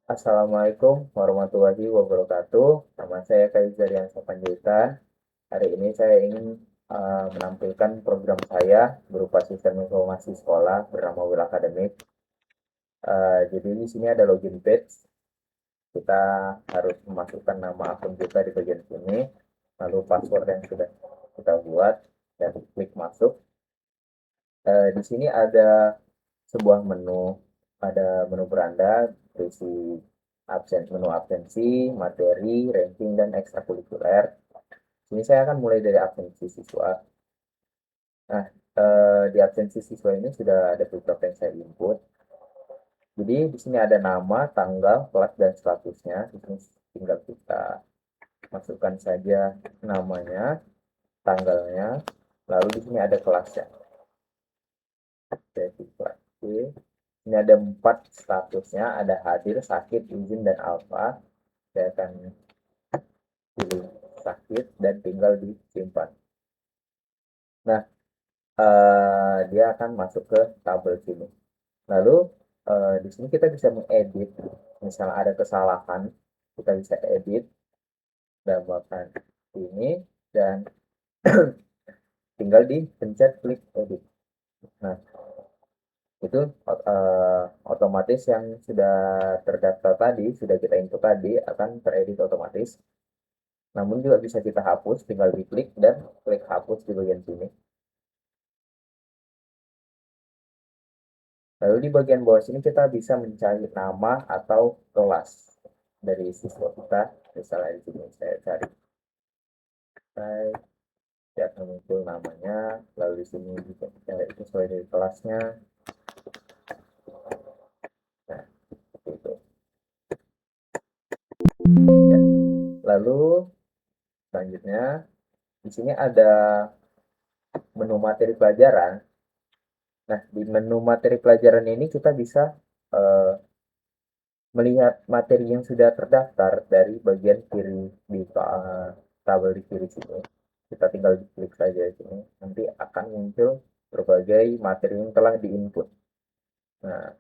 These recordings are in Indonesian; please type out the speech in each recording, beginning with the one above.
Assalamualaikum warahmatullahi wabarakatuh. Nama saya Kaizarian Panjaitan. Hari ini saya ingin menampilkan program saya berupa sistem informasi sekolah bernama Will Academic. Jadi di sini ada login page. Kita harus memasukkan nama akun kita di bagian sini, lalu password yang sudah kita buat dan klik masuk. Di sini ada sebuah menu, ada menu beranda berisi menu absensi, materi, ranking, dan ekstrakurikuler. Ini saya akan mulai dari absensi siswa. Nah, di absensi siswa ini sudah ada beberapa yang saya input. Jadi di sini ada nama, tanggal, kelas, dan statusnya. Di sini tinggal kita masukkan saja namanya, tanggalnya, lalu di sini ada kelasnya. Jadi kelas B. Ini ada 4 statusnya, ada hadir, sakit, izin, dan alfa. Saya akan pilih sakit dan tinggal disimpan. Nah, dia akan masuk ke tabel sini. Lalu di sini kita bisa mengedit, misalnya ada kesalahan, kita bisa edit, tambahkan ini, dan tinggal dipencet klik edit. Nah, itu otomatis yang sudah terdaftar tadi, sudah kita input tadi, akan teredit otomatis. Namun juga bisa kita hapus, tinggal diklik dan klik hapus di bagian sini. Lalu di bagian bawah sini kita bisa mencari nama atau kelas dari siswa kita. Misalnya di sini saya cari, saya akan muncul namanya. Lalu di sini bisa cari sesuai dari kelasnya. Nah, seperti itu. Ya. Lalu selanjutnya di sini ada menu materi pelajaran. Nah, di menu materi pelajaran ini kita bisa uh, melihat materi yang sudah terdaftar dari bagian kiri di tabel di kiri sini. Kita tinggal klik saja di sini, nanti akan muncul berbagai materi yang telah diinput. Nah,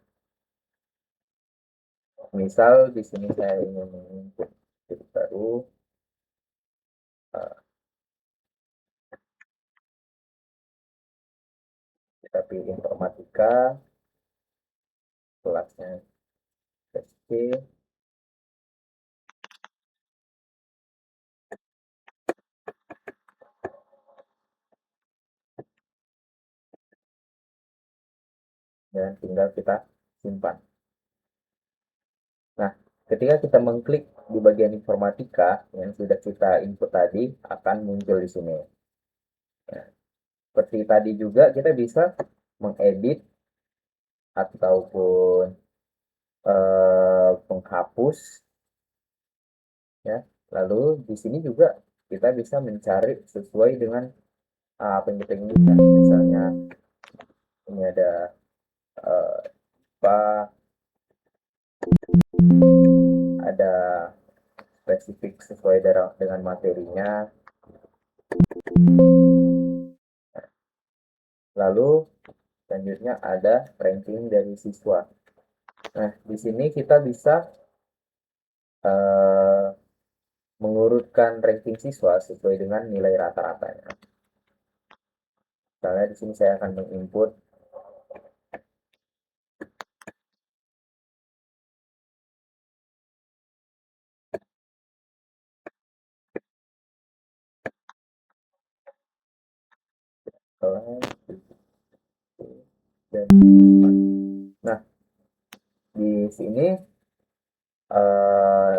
misal di sini saya ingin menginput materi baru, eh, kita pilih informatika, kelasnya SC, dan tinggal kita simpan. Nah, ketika kita mengklik di bagian informatika yang sudah kita input tadi, akan muncul di sini. Nah, seperti tadi juga kita bisa mengedit ataupun menghapus, ya. Lalu di sini juga kita bisa mencari sesuai dengan apa yang kita inginkan. Misalnya ini ada uh, apa, ada spesifik sesuai dengan materinya. Lalu selanjutnya ada ranking dari siswa. Nah, di sini kita bisa uh, mengurutkan ranking siswa sesuai dengan nilai rata-ratanya. Misalnya di sini saya akan menginput dan nah, di sini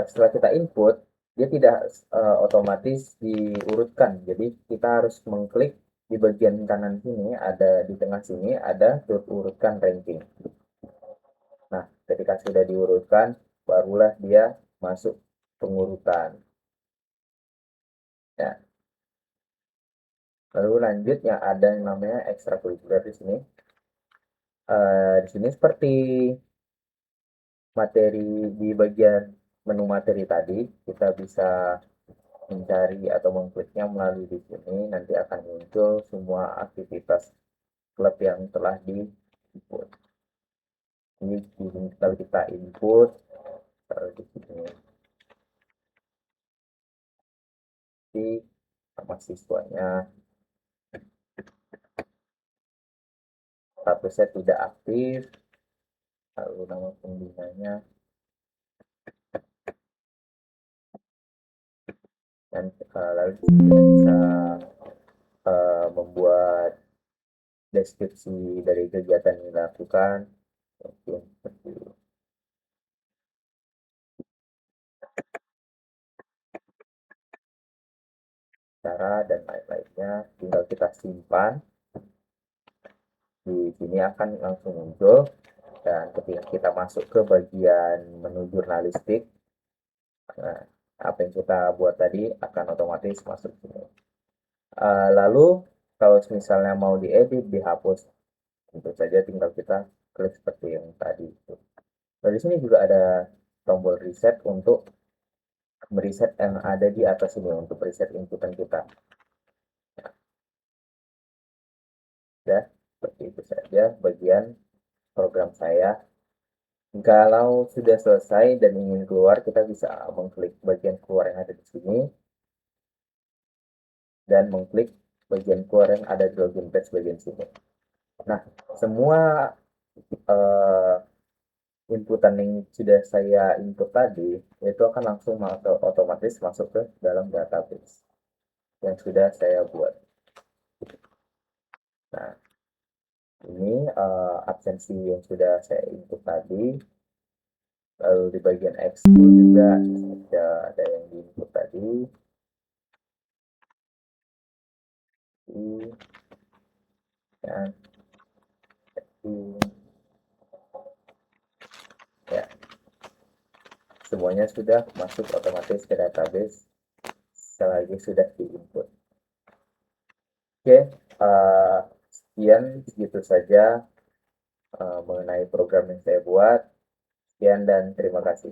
setelah kita input dia tidak otomatis diurutkan, jadi kita harus mengklik di bagian kanan sini, ada di tengah sini ada urutkan ranking. Nah, ketika sudah diurutkan barulah dia masuk pengurutan, ya. Lalu lanjut yang ada yang namanya ekstrakurikuler di sini. Di sini seperti materi di bagian menu materi tadi, kita bisa mencari atau mengkliknya melalui di sini, nanti akan muncul semua aktivitas klub yang telah di input. Ini kalau kita input mahasiswanya, statusnya tidak aktif, lalu nama pembinanya, dan lalu kita bisa membuat deskripsi dari kegiatan yang dilakukan, mungkin seperti cara dan lain-lainnya. Tinggal kita simpan, di sini akan langsung muncul, dan ketika kita masuk ke bagian menu jurnalistik, nah, apa yang kita buat tadi akan otomatis masuk sini. Lalu kalau misalnya mau diedit, dihapus, tentu saja tinggal kita klik seperti yang tadi. Nah, di sini juga ada tombol reset untuk mereset yang ada di atas ini untuk reset inputan kita. Ya, seperti itu saja bagian program saya. Kalau sudah selesai dan ingin keluar, kita bisa mengklik bagian keluar yang ada di sini dan mengklik bagian keluar yang ada di login page bagian sini. Nah, semua inputan yang sudah saya input tadi itu akan langsung otomatis masuk ke dalam database yang sudah saya buat. Nah, ini absensi yang sudah saya input tadi. Lalu di bagian ekspor juga ada yang di input tadi. Dan ya, semuanya sudah masuk otomatis ke database selagi sudah di input. Oke, sekian segitu saja mengenai program yang saya buat. Sekian dan terima kasih.